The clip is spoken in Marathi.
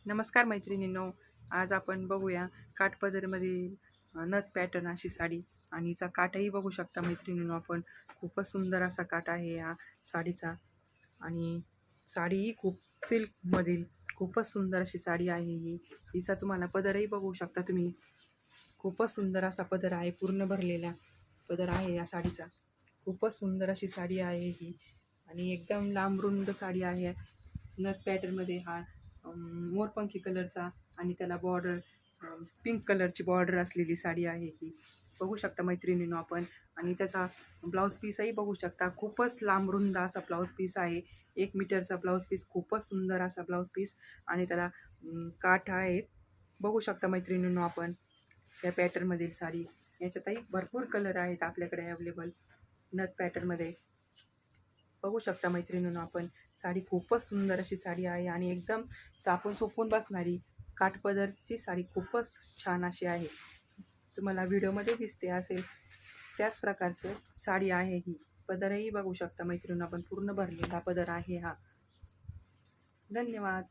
नमस्कार मैत्रिणींनो, आज आपण बघूया काठपदरमधील नथ पॅटर्न अशी साडी आणि हिचा काठही बघू शकता मैत्रिणींनो. आपण खूपच सुंदर असा काठ आहे या साडीचा आणि साडीही खूप सिल्कमधील खूपच सुंदर अशी साडी आहे ही. हिचा तुम्हाला पदरही बघू शकता तुम्ही. खूपच सुंदर असा पदर आहे, पूर्ण भरलेला पदर आहे या साडीचा. खूपच सुंदर अशी साडी आहे ही आणि एकदम लांब रुंद साडी आहे. नथ पॅटर्नमध्ये हा मोरपंखी कलरचा आणि त्याला बॉर्डर पिंक कलरची बॉर्डर असलेली साडी आहे ही. बघू शकता मैत्रिणींनो आपण. आणि त्याचा ब्लाऊज पीसही बघू शकता. खूपच लांब रुंद असा ब्लाऊज पीस आहे. 1 मीटरचा ब्लाऊज पीस, खूपच सुंदर असा ब्लाऊज पीस आणि त्याला काठ आहेत. बघू शकता मैत्रिणींनो आपण त्या पॅटर्नमधील साडी. याच्यातही भरपूर कलर आहेत आपल्याकडे अवेलेबल नथ पॅटर्नमध्ये. बघू शकता मैत्रिणींनो आपण. साडी खूपच सुंदर अशी साडी आहे आणि एकदम चापून चोपून बसणारी काठपदरची साडी खूपच छान अशी आहे. तुम्हाला व्हिडिओमध्ये दिसते असेल त्याच प्रकारचं साडी आहे ही. पदरही बघू शकता मैत्रिणींनो आपण, पूर्ण भरलेला पदर आहे हा. धन्यवाद.